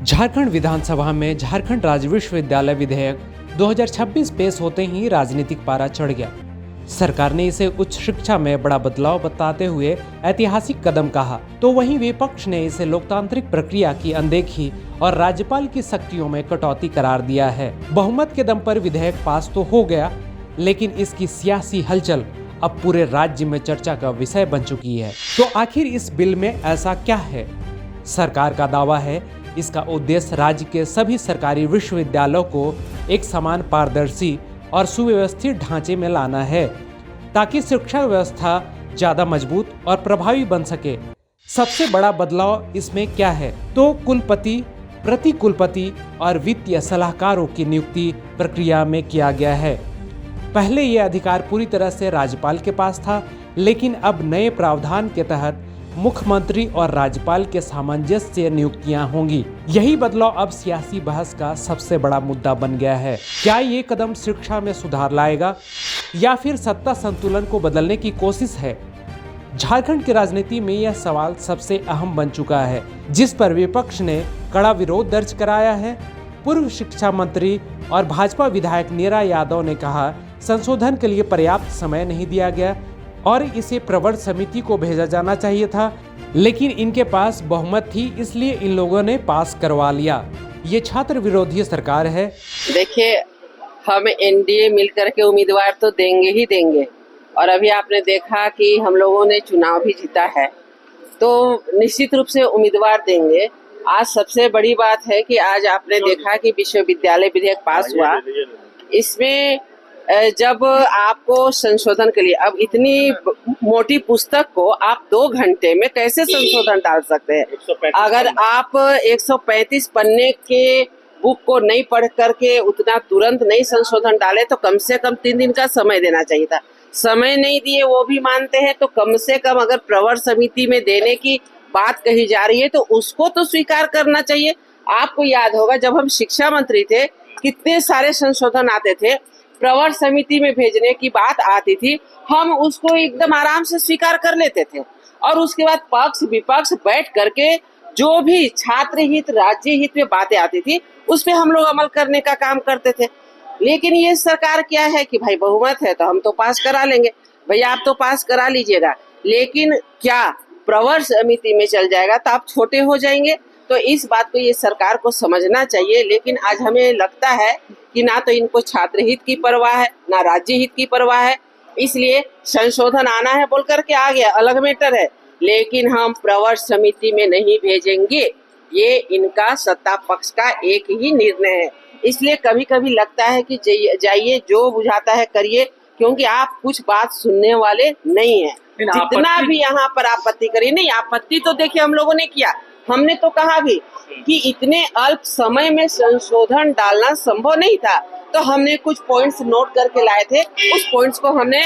झारखंड विधानसभा में झारखंड राज्य विश्वविद्यालय विधेयक 2026 पेश होते ही राजनीतिक पारा चढ़ गया। सरकार ने इसे उच्च शिक्षा में बड़ा बदलाव बताते हुए ऐतिहासिक कदम कहा, तो वहीं विपक्ष ने इसे लोकतांत्रिक प्रक्रिया की अनदेखी और राज्यपाल की शक्तियों में कटौती करार दिया है। बहुमत के दम पर विधेयक पास तो हो गया, लेकिन इसकी सियासी हलचल अब पूरे राज्य में चर्चा का विषय बन चुकी है। तो आखिर इस बिल में ऐसा क्या है? सरकार का दावा है इसका उद्देश्य राज्य के सभी सरकारी विश्वविद्यालयों को एक समान, पारदर्शी और सुव्यवस्थित ढांचे में लाना है, ताकि शिक्षा व्यवस्था ज्यादा मजबूत और प्रभावी बन सके। सबसे बड़ा बदलाव इसमें क्या है? तो कुलपति, प्रति कुलपति और वित्तीय सलाहकारों की नियुक्ति प्रक्रिया में किया गया है। पहले ये अधिकार पूरी तरह से राज्यपाल के पास था, लेकिन अब नए प्रावधान के तहत मुख्यमंत्री और राज्यपाल के सामंजस्य से नियुक्तियां होंगी। यही बदलाव अब सियासी बहस का सबसे बड़ा मुद्दा बन गया है। क्या ये कदम शिक्षा में सुधार लाएगा या फिर सत्ता संतुलन को बदलने की कोशिश है? झारखंड की राजनीति में यह सवाल सबसे अहम बन चुका है, जिस पर विपक्ष ने कड़ा विरोध दर्ज कराया है। पूर्व शिक्षा मंत्री और भाजपा विधायक नीरा यादव ने कहा, संशोधन के लिए पर्याप्त समय नहीं दिया गया और इसे प्रवर समिति को भेजा जाना चाहिए था, लेकिन इनके पास बहुमत थी, इसलिए इन लोगों ने पास करवा लिया। ये छात्र विरोधी सरकार है। देखिए, हम एनडीए मिलकर के उम्मीदवार तो देंगे ही देंगे, और अभी आपने देखा कि हम लोगों ने चुनाव भी जीता है, तो निश्चित रूप से उम्मीदवार देंगे। आज सबसे बड़ी बात है कि आज आपने देखा कि विश्वविद्यालय विधेयक पास हुआ। इसमें जब आपको संशोधन के लिए, अब इतनी मोटी पुस्तक को आप 2 घंटे में कैसे संशोधन डाल सकते हैं? अगर आप 135 पन्ने के बुक को नहीं पढ़ करके उतना तुरंत नहीं संशोधन डाले, तो कम से कम 3 दिन का समय देना चाहिए था। समय नहीं दिए, वो भी मानते हैं, तो कम से कम अगर प्रवर समिति में देने की बात कही जा रही है तो उसको तो स्वीकार करना चाहिए। आपको याद होगा, जब हम शिक्षा मंत्री थे, कितने सारे संशोधन आते थे, प्रवर समिति में भेजने की बात आती थी, हम उसको एकदम आराम से स्वीकार कर लेते थे, और उसके बाद पक्ष विपक्ष बैठ करके जो भी छात्र हित, राज्य हित में बातें आती थी, उस पे हम लोग अमल करने का काम करते थे। लेकिन ये सरकार क्या है कि भाई बहुमत है तो हम तो पास करा लेंगे। भैया, आप तो पास करा लीजिएगा, लेकिन क्या प्रवर समिति में चल जाएगा तो आप छोटे हो जाएंगे। तो इस बात को ये सरकार को समझना चाहिए। लेकिन आज हमें लगता है कि ना तो इनको छात्र हित की परवाह है, ना राज्य हित की परवाह है, इसलिए संशोधन आना है बोल करके आ गया, अलग मैटर है, लेकिन हम प्रवर समिति में नहीं भेजेंगे। ये इनका सत्ता पक्ष का एक ही निर्णय है। इसलिए कभी कभी लगता है कि जाइए, जो बुझाता है करिए, क्योंकि आप कुछ बात सुनने वाले नहीं है। जितना भी यहाँ पर आपत्ति करिए, नहीं आपत्ति तो देखिए हम लोगों ने किया, हमने तो कहा भी कि इतने अल्प समय में संशोधन डालना संभव नहीं था, तो हमने कुछ पॉइंट्स नोट करके लाए थे। उस पॉइंट्स को हमने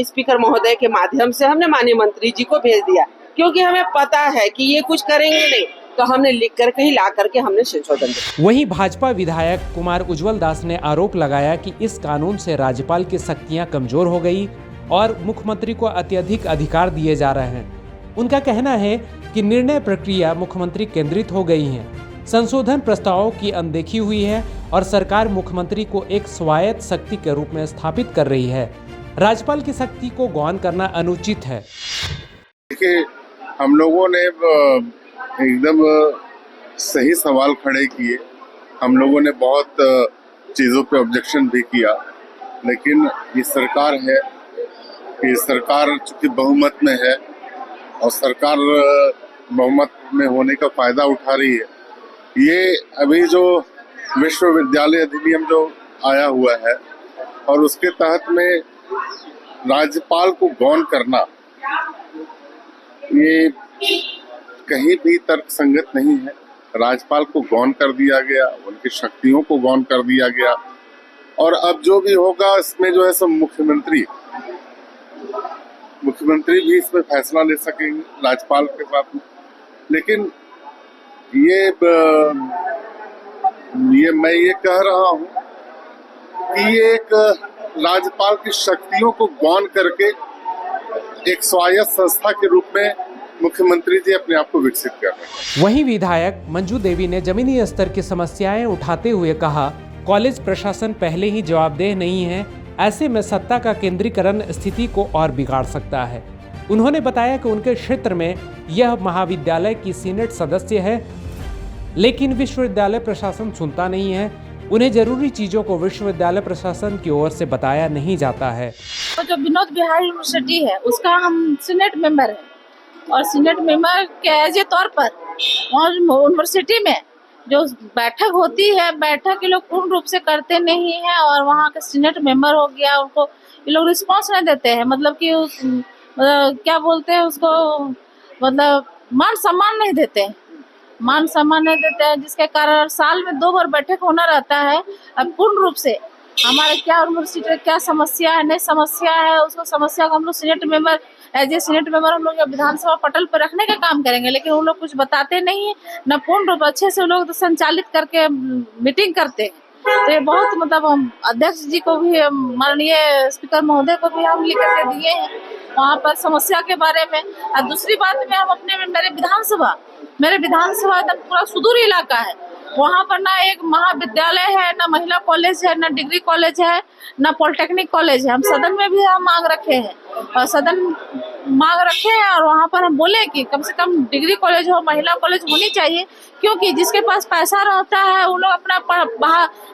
स्पीकर महोदय के माध्यम से हमने माननीय मंत्री जी को भेज दिया, क्योंकि हमें पता है कि ये कुछ करेंगे नहीं, तो हमने लिख करके ही ला करके हमने संशोधन दिया। वहीं भाजपा विधायक कुमार उज्जवल दास ने आरोप लगाया कि इस कानून से राज्यपाल की शक्तियां कमजोर हो गई और मुख्यमंत्री को अत्यधिक अधिकार दिए जा रहे हैं। उनका कहना है कि निर्णय प्रक्रिया मुख्यमंत्री केंद्रित हो गई है, संशोधन प्रस्तावों की अनदेखी हुई है और सरकार मुख्यमंत्री को एक स्वायत्त शक्ति के रूप में स्थापित कर रही है। राज्यपाल की शक्ति को गौण करना अनुचित है। देखिए, हम लोगों ने एकदम सही सवाल खड़े किए, हम लोगों ने बहुत चीज़ों पे ऑब्जेक्शन भी किया, लेकिन ये सरकार है, ये सरकार चूंकि बहुमत में है और सरकार बहुमत में होने का फायदा उठा रही है। ये अभी जो विश्वविद्यालय अधिनियम जो आया हुआ है और उसके तहत में राज्यपाल को गौण करना, ये कहीं भी तर्क संगत नहीं है। राज्यपाल को गौण कर दिया गया, उनकी शक्तियों को गौण कर दिया गया, और अब जो भी होगा इसमें जो है सब मुख्यमंत्री भी इसमें फैसला ले सकेंगे राज्यपाल के साथ में। लेकिन मैं ये कह रहा हूँ कि ये एक राज्यपाल की शक्तियों को गौण करके एक स्वायत्त संस्था के रूप में मुख्यमंत्री जी अपने आप को विकसित कर रहे हैं। वहीं विधायक मंजू देवी ने जमीनी स्तर की समस्याएं उठाते हुए कहा, कॉलेज प्रशासन पहले ही जवाबदेह नहीं है, ऐसे में सत्ता का केंद्रीकरण स्थिति को और बिगाड़ सकता है। उन्होंने बताया कि उनके क्षेत्र में यह महाविद्यालय की सीनेट सदस्य है, लेकिन विश्वविद्यालय प्रशासन सुनता नहीं है। उन्हें जरूरी चीजों को विश्वविद्यालय प्रशासन की ओर से बताया नहीं जाता है। तो जो विनोद बिहार यूनिवर्सिटी है उसका हम सीनेट मेंबर हैं और सीनेट मेंबर के एज तौर पर और यूनिवर्सिटी में जो बैठक होती है, बैठक ये लोग पूर्ण रूप से करते नहीं है और वहाँ के सीनेट मेंबर हो गया, उनको ये लोग रिस्पॉन्स नहीं देते हैं। मतलब कि उस क्या बोलते हैं उसको, मतलब मान सम्मान नहीं देते हैं, मान सम्मान नहीं देते हैं, जिसके कारण साल में 2 बार बैठक होना रहता है। अब पूर्ण रूप से हमारे क्या यूनिवर्सिटी क्या समस्या है, नहीं समस्या है, उसको समस्या को हम लोग senate member as a senate member हम लोग विधानसभा पटल पर रखने का काम करेंगे, लेकिन वो लोग कुछ बताते नहीं है, न पूर्ण रूप अच्छे से वो लोग संचालित करके मीटिंग करते हैं। तो ये बहुत मतलब हम अध्यक्ष जी को भी, माननीय स्पीकर महोदय को भी हम लिख करके दिए हैं वहाँ पर समस्या के बारे में। और दूसरी बात में हम अपने मेरे विधानसभा एकदम पूरा सुदूर इलाका है, वहाँ पर ना एक महाविद्यालय है, ना महिला कॉलेज है, ना डिग्री कॉलेज है, ना पॉलिटेक्निक कॉलेज है। हम सदन में भी हम मांग रखे हैं और वहाँ पर हम बोले कि कम से कम डिग्री कॉलेज हो, महिला कॉलेज होनी चाहिए, क्योंकि जिसके पास पैसा रहता है वो लोग अपना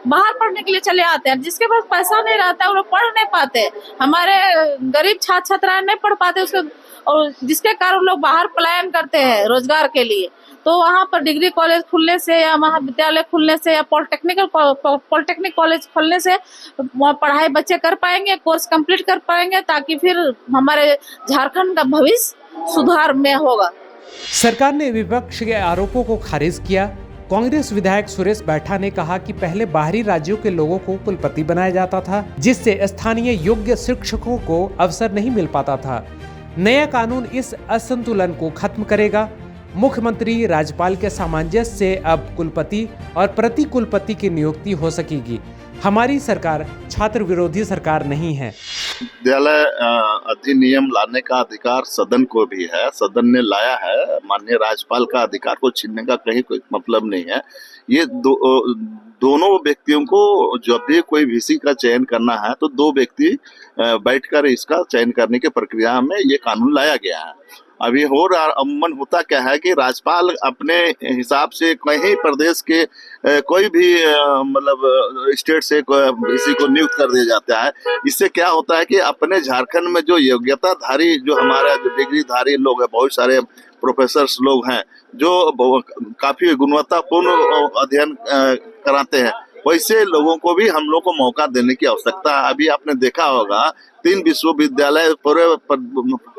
बाहर पढ़ने के लिए चले आते हैं, जिसके पास पैसा नहीं रहता है वो लोग पढ़ नहीं पाते। हमारे गरीब छात्र छात्राएं नहीं पढ़ पाते उसके, और जिसके कारण लोग बाहर पलायन करते हैं रोजगार के लिए। तो वहाँ पर डिग्री कॉलेज खुलने से या महाविद्यालय खुलने से या पॉलिटेक्निक कॉलेज खुलने से वहाँ पढ़ाई बच्चे कर पाएंगे, कोर्स कंप्लीट कर पाएंगे, ताकि फिर हमारे झारखंड का भविष्य सुधार में होगा। सरकार ने विपक्ष के आरोपों को खारिज किया। कांग्रेस विधायक सुरेश बैठा ने कहा कि पहले बाहरी राज्यों के लोगों को कुलपति बनाया जाता था, जिससे स्थानीय योग्य शिक्षकों को अवसर नहीं मिल पाता था। नया कानून इस असंतुलन को खत्म करेगा। मुख्यमंत्री राज्यपाल के सामंजस्य से अब कुलपति और प्रति कुलपति की नियुक्ति हो सकेगी। हमारी सरकार छात्र विरोधी सरकार नहीं है। विद्यालय अधिनियम लाने का अधिकार सदन को भी है, सदन ने लाया है। माननीय राज्यपाल का अधिकार को छीनने का कहीं कोई मतलब नहीं है। ये दोनों व्यक्तियों को जब भी कोई वीसी का चयन करना है तो 2 व्यक्ति बैठकर इसका चयन करने की प्रक्रिया में ये कानून लाया गया है। अभी हो रहा अमूमन होता क्या है कि राज्यपाल अपने हिसाब से कहीं प्रदेश के कोई भी मतलब स्टेट से किसी को नियुक्त कर दिया जाता है। इससे क्या होता है कि अपने झारखंड में जो योग्यताधारी जो हमारा जो डिग्रीधारी लोग हैं, बहुत सारे प्रोफेसर्स लोग हैं जो काफी गुणवत्तापूर्ण अध्ययन कराते हैं, वैसे लोगों को भी हम लोग को मौका देने की आवश्यकता है। अभी आपने देखा होगा 3 विश्वविद्यालय पूरे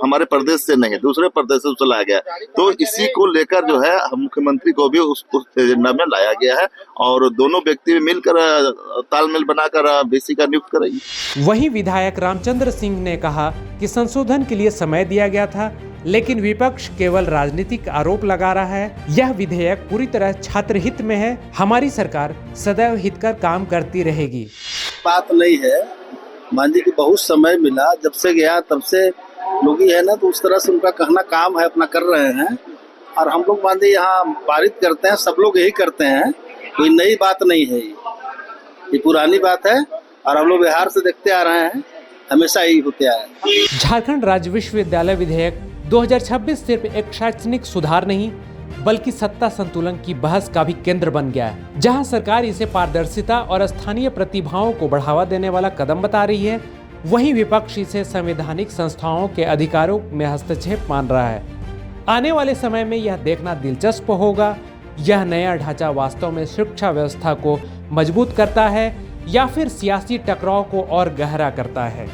हमारे प्रदेश से नहीं, दूसरे प्रदेश से चलाया गया। तो इसी को लेकर जो है मुख्यमंत्री को भी उस एजेंडा में लाया गया है और दोनों व्यक्ति मिलकर तालमेल बनाकर बीसी का नियुक्त करेंगे। वहीं विधायक रामचंद्र सिंह ने कहा कि संशोधन के लिए समय दिया गया था, लेकिन विपक्ष केवल राजनीतिक आरोप लगा रहा है। यह विधेयक पूरी तरह छात्र हित में है। हमारी सरकार सदैव हितकर काम करती रहेगी। बात नहीं है, मान लीजिए कि बहुत समय मिला, जब से गया तब से लोग ही है ना, तो उस तरह से उनका कहना काम है, अपना कर रहे हैं। और हम लोग मान लीजिए यहाँ पारित करते हैं, सब लोग यही करते हैं, कोई नई बात नहीं है, ये पुरानी बात है और हम लोग बिहार से देखते आ रहे हैं, हमेशा यही होते आया है। झारखंड राज्य विश्वविद्यालय विधेयक 2026 सिर्फ एक शैक्षणिक सुधार नहीं बल्कि सत्ता संतुलन की बहस का भी केंद्र बन गया है, जहां सरकार इसे पारदर्शिता और स्थानीय प्रतिभाओं को बढ़ावा देने वाला कदम बता रही है, वहीं विपक्ष इसे संवैधानिक संस्थाओं के अधिकारों में हस्तक्षेप मान रहा है। आने वाले समय में यह देखना दिलचस्प होगा, यह नया ढांचा वास्तव में शिक्षा व्यवस्था को मजबूत करता है या फिर सियासी टकराव को और गहरा करता है।